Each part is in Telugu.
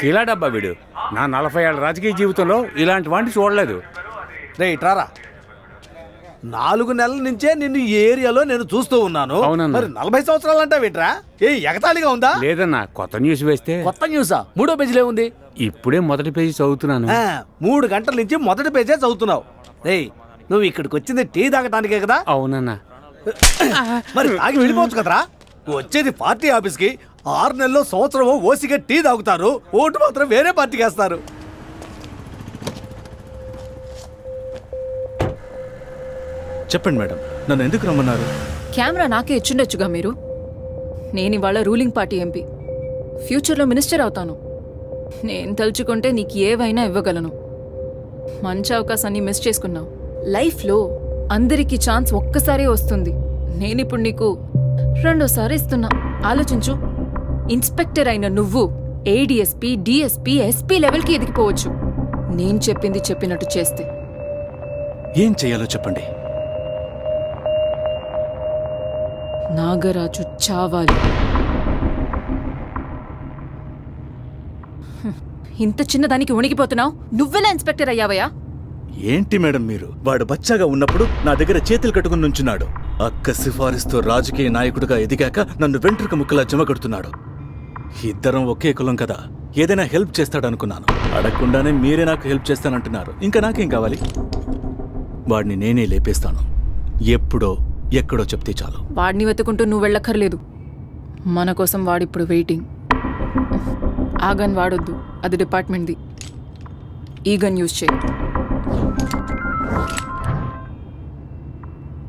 కిలా డబ్బా వీడు. నా 40 ఏళ్ల రాజకీయ జీవితంలో ఇలాంటి వాడిని చూడలేదు. రే ఇట్రారా, 4 నెలల నుంచే నిన్ను ఈ ఏరియాలో నేను చూస్తూ ఉన్నాను. మరి 40 సంవత్సరాలు అంటే వీట్రా ఎగతాళిగా ఉందా? లేదన్నా, కొత్త న్యూస్ వేస్తే. కొత్త న్యూసా? 3వ పేజీలో ఉంది. ఇప్పుడే మొదటి పేజీ చదువుతున్నాను. 3 గంటల నుంచి మొదటి పేజే చదువుతున్నావు. రే నువ్వు ఇక్కడికి వచ్చింది టీ తాగటానికే కదా? అవునన్నా. మరి తాగి వెళ్ళిపోవచ్చు కదరా. వచ్చేది పార్టీ ఆఫీస్కి. 6 నెలల్లో సంవత్సరమో ఓసిగా టీ తాగుతారు, ఓటు మాత్రం వేరే పార్టీకి వేస్తారు. చెప్పండి మేడం, నన్ను ఎందుకు రమ్మన్నారు? కెమెరా నాకే ఇచ్చుండొచ్చుగా మీరు. నేను ఇవాళ రూలింగ్ పార్టీ ఎంపీ, ఫ్యూచర్లో మినిస్టర్ అవుతాను. నేను తలుచుకుంటే నీకు ఏవైనా ఇవ్వగలను. మంచి అవకాశాన్ని మిస్ చేసుకున్నావు. లైఫ్లో అందరికీ ఛాన్స్ ఒక్కసారే వస్తుంది. నేనిప్పుడు నీకు 2వ సారి ఇస్తున్నా. ఆలోచించు. ఇన్స్పెక్టర్ అయిన నువ్వు ఏడీఎస్పీ, డిఎస్పీ, ఎస్పీ లెవెల్కి ఎదిగిపోవచ్చు నేను చెప్పింది చెప్పినట్టు చేస్తే. ఏం చెయ్యాలో చెప్పండి. నాగరాజు చావాలి. ఇంత చిన్నదానికి వణికిపోతున్నావు. నువ్వెలా ఇన్స్పెక్టర్ అయ్యావయ్యా? ఏంటి మేడం మీరు? వాడు బచ్చాగా ఉన్నప్పుడు నా దగ్గర చేతులు కట్టుకుని నుంచున్నాడు. అక్క సిఫారిస్తో రాజకీయ నాయకుడిగా ఎదిగాక నన్ను వెంట్రుక ముక్కలా జమగడుతున్నాడు. ఇద్దరం ఒకే కులం కదా, ఏదైనా హెల్ప్ చేస్తాడనుకున్నాను. అడగకుండానే మీరే నాకు హెల్ప్ చేస్తానంటున్నారు. ఇంకా నాకేం కావాలి? వాడిని నేనే లేపేస్తాను. ఎప్పుడో ఎక్కడో చెప్తే చాలు. వాడిని వెతుకుంటూ నువ్వు వెళ్ళక్కర్లేదు. మన కోసం వాడిప్పుడు వెయిటింగ్. ఆ గన్ వాడొద్దు, అది డిపార్ట్మెంట్ది. ఈ గన్ యూజ్ చేయి.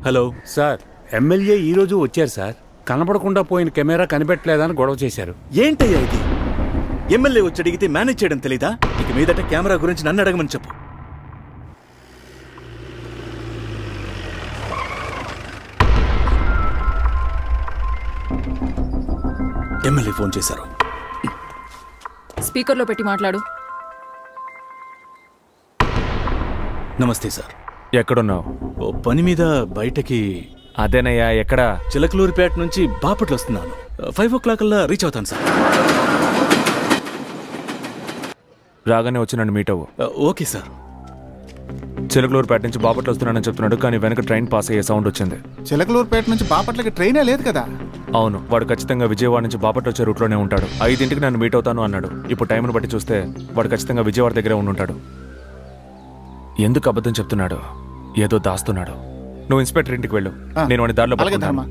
హలో సార్, ఎమ్మెల్యే ఈరోజు వచ్చారు సార్. కనపడకుండా పోయిన కెమెరా కనిపెట్టలేదని గొడవ చేశారు. ఏంటయ్యా ఇది? ఎమ్మెల్యే వచ్చి అడిగితే మేనేజ్ చేయడం తెలీదా? ఇక మీదట కెమెరా గురించి నన్ను అడగమని చెప్పు. ఎమ్మెల్యే ఫోన్ చేశారు. స్పీకర్లో పెట్టి మాట్లాడు. నమస్తే సార్. ఎక్కడున్నావు? ఓ పని మీద బయటకి. అదేనయ్యా, ఎక్కడా? చిలకలూరిపేట నుంచి బాపట్ల వస్తున్నాను. 5 o'clock రీచ్ అవుతాను సార్. రాగానే వచ్చి నన్ను మీట్ అవ్వు. Okay sir. చిలకలూరుపేట నుంచి బాపట్ల వస్తున్నానని చెప్తున్నాడు, కానీ వెనక ట్రైన్ పాస్ అయ్యే సౌండ్ వచ్చింది. చిలకలూరుపేట నుంచి బాపట్లకి ట్రైనే లేదు కదా? అవును, వాడు ఖచ్చితంగా విజయవాడ నుంచి బాపట్ల వచ్చే రూట్లోనే ఉంటాడు. 5ంటికి నన్ను మీట్ అవుతాను అన్నాడు. ఇప్పుడు టైంను బట్టి చూస్తే వాడు ఖచ్చితంగా విజయవాడ దగ్గరే ఉండుంటాడు. ఎందుకు అబద్ధం చెప్తున్నాడు? ఏదో దాస్తున్నాడు. నువ్వు ఇన్స్పెక్టర్ ఇంటికి వెళ్ళు, నేను వాడి దారిలో పడుకుంటాను.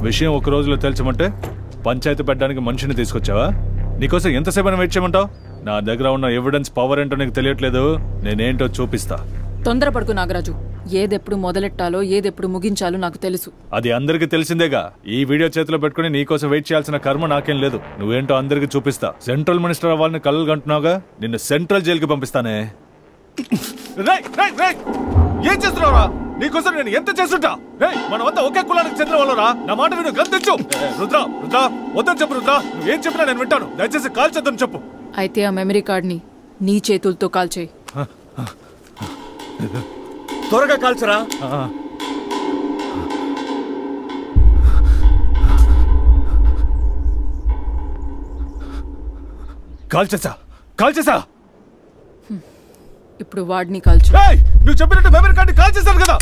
విషయం ఒక రోజులో తెలుసమంటే పంచాయతీ పెట్టడానికి మనిషిని తీసుకొచ్చావా? నీకోసం ఎంతసేపు వెయిట్ చేయమంటావు? నా దగ్గర ఉన్న ఎవిడెన్స్ పవర్ ఏంటో నీకు తెలియట్లేదు. నేనేంటో చూపిస్తా. తొందరపడుకు నాగరాజు. ఏదెప్పుడు మొదలెట్టాలో ఏదెప్పుడు ముగించాలో నాకు తెలుసు. అది అందరికి తెలిసిందేగా. ఈ వీడియో చేతిలో పెట్టుకుని నీకోసం వెయిట్ చేయాల్సిన కర్మ నాకేం లేదు. నువ్వేంటో అందరికి చూపిస్తా. సెంట్రల్ మినిస్టర్ అవ్వాలని కలలు కంటున్నావుగా, నిన్ను సెంట్రల్ జైలుకి పంపిస్తానే. ఏం చేస్తున్నావురా? నీకోసం నేను ఎంత చేస్తుంటా? మనమంతా ఒకే కులానికి చెందిన వాళ్ళరా. నా మాట విను, గంతించు. రుద్ర రుద్ర వద్దని చెప్పు. రుద్ర, నువ్వేం చెప్పినా నేను వింటాను. దయచేసి కాల్ చేద్దని చెప్పు. అయితే ఆ మెమరీ కార్డ్ని నీ చేతులతో కాల్ చేయి. త్వరగా కాల్చరా. కాల్చేసా. ఇప్పుడు వాడిని కాల్చు. నువ్వు చెప్పినట్టు మెమరీ కార్డ్ని కాల్ చేశాను కదా.